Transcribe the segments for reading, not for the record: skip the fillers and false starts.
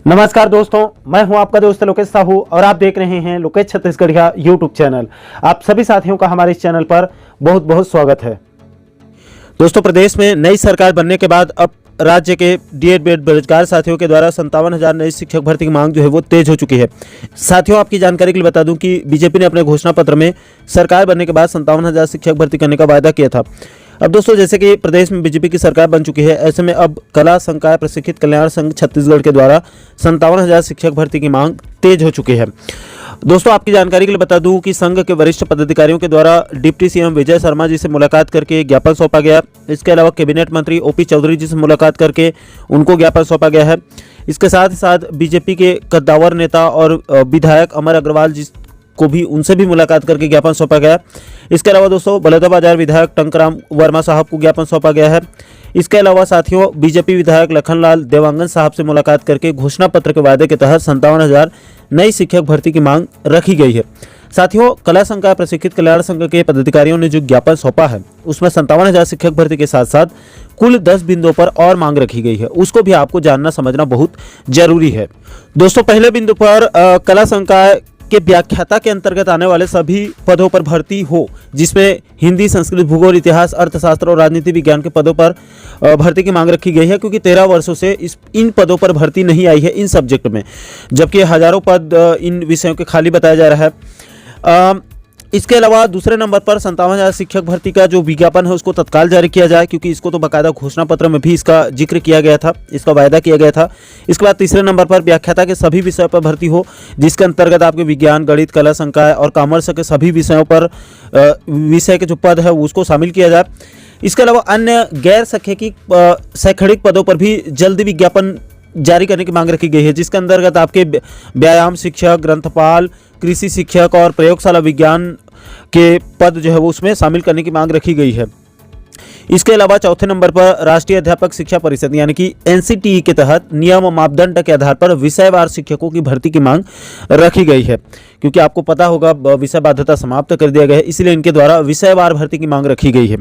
नमस्कार दोस्तों, मैं हूं आपका दोस्त लोकेश साहू और आप देख रहे हैं लोकेश छत्तीसगढ़िया यूट्यूब चैनल। आप सभी साथियों का हमारे इस चैनल पर बहुत बहुत स्वागत है। दोस्तों, प्रदेश में नई सरकार बनने के बाद अब राज्य के डीएड बीएड बेरोजगार साथियों के द्वारा 57,000 नई शिक्षक भर्ती की मांग जो है वो तेज हो चुकी है। साथियों, आपकी जानकारी के लिए बता दूं कि बीजेपी ने अपने घोषणा पत्र में सरकार बनने के बाद 57,000 शिक्षक भर्ती करने का वायदा किया था। अब दोस्तों, जैसे कि प्रदेश में बीजेपी की सरकार बन चुकी है, ऐसे में अब कला संकाय प्रशिक्षित कल्याण संघ छत्तीसगढ़ के द्वारा 57,000 शिक्षक भर्ती की मांग तेज हो चुकी है। दोस्तों, आपकी जानकारी के लिए बता दूं कि संघ के वरिष्ठ पदाधिकारियों के द्वारा डिप्टी सीएम विजय शर्मा जी से मुलाकात करके ज्ञापन सौंपा गया। इसके अलावा कैबिनेट मंत्री ओपी चौधरी जी से मुलाकात करके उनको ज्ञापन सौंपा गया है। इसके साथ ही साथ बीजेपी के कद्दावर नेता और विधायक अमर अग्रवाल जी को भी उनसे भी मुलाकात करके ज्ञापन सौंपा गया। इसके अलावा दोस्तों, बलौदाबाजार विधायक टंकराम वर्मा साहब को ज्ञापन सौंपा गया है। इसके अलावा साथियों, बीजेपी विधायक लखनलाल देवांगन साहब से मुलाकात करके घोषणा पत्र के वायदे के तहत 57,000 नई शिक्षक भर्ती की मांग रखी गई है। साथियों, कला संकाय प्रशिक्षित कल्याण संघ के पदाधिकारियों ने जो ज्ञापन सौंपा है उसमें 57,000 शिक्षक भर्ती के साथ साथ कुल 10 बिंदुओं पर और मांग रखी गई है। उसको भी आपको जानना समझना बहुत जरूरी है। दोस्तों, पहले बिंदु पर कला संकाय के व्याख्याता के अंतर्गत आने वाले सभी पदों पर भर्ती हो, जिसमें हिंदी, संस्कृत, भूगोल, इतिहास, अर्थशास्त्र और राजनीति विज्ञान के पदों पर भर्ती की मांग रखी गई है, क्योंकि 13 वर्षों से इन पदों पर भर्ती नहीं आई है इन सब्जेक्ट में, जबकि हजारों पद इन विषयों के खाली बताया जा रहा है। इसके अलावा दूसरे नंबर पर 57,000 शिक्षक भर्ती का जो विज्ञापन है उसको तत्काल जारी किया जाए, क्योंकि इसको तो बाकायदा घोषणा पत्र में भी इसका जिक्र किया गया था, इसका वायदा किया गया था। इसके बाद तीसरे नंबर पर व्याख्याता के सभी विषयों पर भर्ती हो, जिसके अंतर्गत आपके विज्ञान, गणित, कला संकाय और कॉमर्स के सभी विषयों पर विषय के जो पद है उसको शामिल किया जाए। इसके अलावा अन्य गैर शैक्षणिक पदों पर भी जल्दी विज्ञापन जारी करने की मांग रखी गई है, जिसके अंतर्गत आपके व्यायाम शिक्षक, ग्रंथपाल, कृषि शिक्षक और प्रयोगशाला विज्ञान के पद जो है वो उसमें शामिल करने की मांग रखी गई है। इसके अलावा चौथे नंबर पर राष्ट्रीय अध्यापक शिक्षा परिषद यानी कि एनसीटीई के तहत नियम और मापदंड के आधार पर विषयवार शिक्षकों की भर्ती की मांग रखी गई है, क्योंकि आपको पता होगा विषय बाध्यता समाप्त कर दिया गया है, इसलिए इनके द्वारा विषयवार भर्ती की मांग रखी गई है।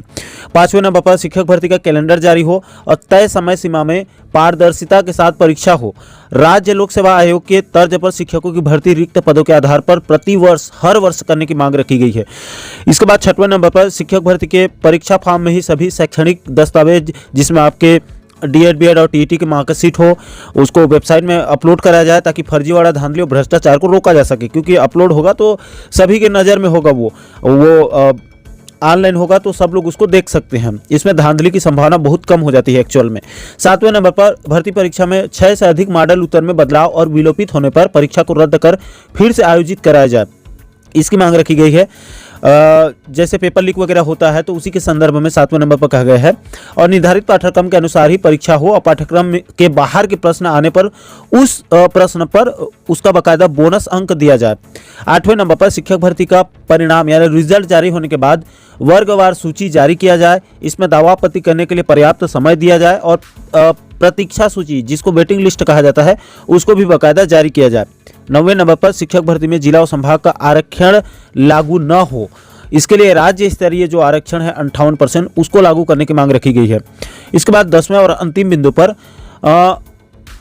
पांचवें नंबर पर शिक्षक भर्ती का कैलेंडर जारी हो और तय समय सीमा में पारदर्शिता के साथ परीक्षा हो। राज्य लोक सेवा आयोग के तर्ज पर शिक्षकों की भर्ती रिक्त पदों के आधार पर प्रति वर्ष हर वर्ष करने की मांग रखी गई है। इसके बाद छठवें नंबर पर शिक्षक भर्ती के परीक्षा फॉर्म में ही सभी शैक्षणिक दस्तावेज, जिसमें आपके डीएड बीएड और टीईटी की मार्कशीट हो, उसको वेबसाइट में अपलोड कराया जाए, ताकि फर्जीवाड़ा, धांधली और भ्रष्टाचार को रोका जा सके, क्योंकि अपलोड होगा तो सभी के नज़र में होगा, वो ऑनलाइन होगा तो सब लोग उसको देख सकते हैं। इसमें धांधली की संभावना बहुत कम हो जाती है एक्चुअल में। सातवें नंबर पर भर्ती परीक्षा में 6 से अधिक मॉडल उत्तर में बदलाव और विलोपित होने पर परीक्षा को रद्द कर फिर से आयोजित कराया जाए, इसकी मांग रखी गई है। जैसे पेपर लीक वगैरह होता है तो उसी के संदर्भ में 7वें नंबर पर कहा गया है। और निर्धारित पाठ्यक्रम के अनुसार ही परीक्षा हो और पाठ्यक्रम के बाहर के प्रश्न आने पर उस प्रश्न पर उसका बाकायदा बोनस अंक दिया जाए। 8वें नंबर पर शिक्षक भर्ती का परिणाम यानी रिजल्ट जारी होने के बाद वर्गवार सूची जारी किया जाए, इसमें दावा आपत्ति करने के लिए पर्याप्त समय दिया जाए और प्रतीक्षा सूची, जिसको वेटिंग लिस्ट कहा जाता है, उसको भी बाकायदा जारी किया जाए। 9वें नंबर पर शिक्षक भर्ती में जिला और संभाग का आरक्षण लागू न हो, इसके लिए राज्य स्तरीय जो आरक्षण है 58% उसको लागू करने की मांग रखी गई है। इसके बाद 10वें और अंतिम बिंदु पर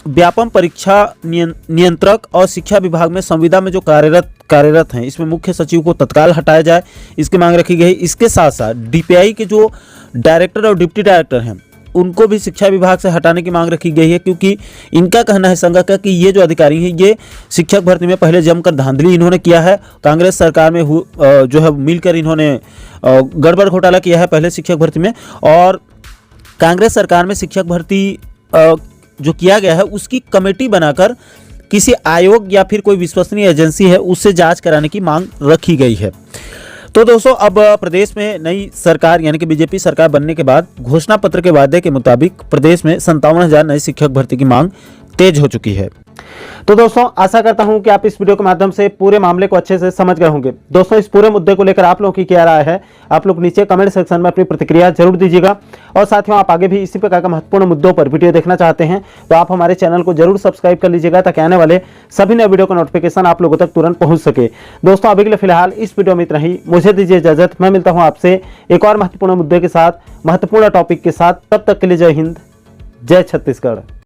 व्यापम परीक्षा नियंत्रक और शिक्षा विभाग में संविदा में जो कार्यरत हैं, इसमें मुख्य सचिव को तत्काल हटाया जाए, इसकी मांग रखी गई। इसके साथ साथ डीपीआई के जो डायरेक्टर और डिप्टी डायरेक्टर हैं उनको भी शिक्षा विभाग से हटाने की मांग रखी गई है, क्योंकि इनका कहना है संघ का कि ये जो अधिकारी हैं ये शिक्षक भर्ती में पहले जमकर धांधली इन्होंने किया है। कांग्रेस सरकार में जो है मिलकर इन्होंने गड़बड़ घोटाला किया है पहले शिक्षक भर्ती में, और कांग्रेस सरकार में शिक्षक भर्ती जो किया गया है उसकी कमेटी बनाकर किसी आयोग या फिर कोई विश्वसनीय एजेंसी है उससे जांच कराने की मांग रखी गई है। तो दोस्तों, अब प्रदेश में नई सरकार यानी कि बीजेपी सरकार बनने के बाद घोषणा पत्र के वादे के मुताबिक प्रदेश में 57,000 नई शिक्षक भर्ती की मांग तेज हो चुकी है। तो दोस्तों, आशा करता हूं कि आप इस वीडियो के माध्यम से पूरे मामले को अच्छे से समझ गए होंगे। दोस्तों, इस पूरे मुद्दे को लेकर आप लोगों की क्या राय है, आप लोग नीचे कमेंट सेक्शन में अपनी प्रतिक्रिया जरूर दीजिएगा। और साथियों, आप आगे भी इसी प्रकार का महत्वपूर्ण मुद्दों पर वीडियो देखना चाहते हैं तो आप हमारे चैनल को जरूर सब्सक्राइब कर लीजिएगा, ताकि आने वाले सभी नए वीडियो का नोटिफिकेशन आप लोगों तक तुरंत पहुंच सके। दोस्तों, अभी के लिए फिलहाल इस वीडियो में इतना ही। मुझे दीजिए इजाजत, मैं मिलता हूं आपसे एक और महत्वपूर्ण मुद्दे के साथ, महत्वपूर्ण टॉपिक के साथ। तब तक के लिए जय हिंद, जय छत्तीसगढ़।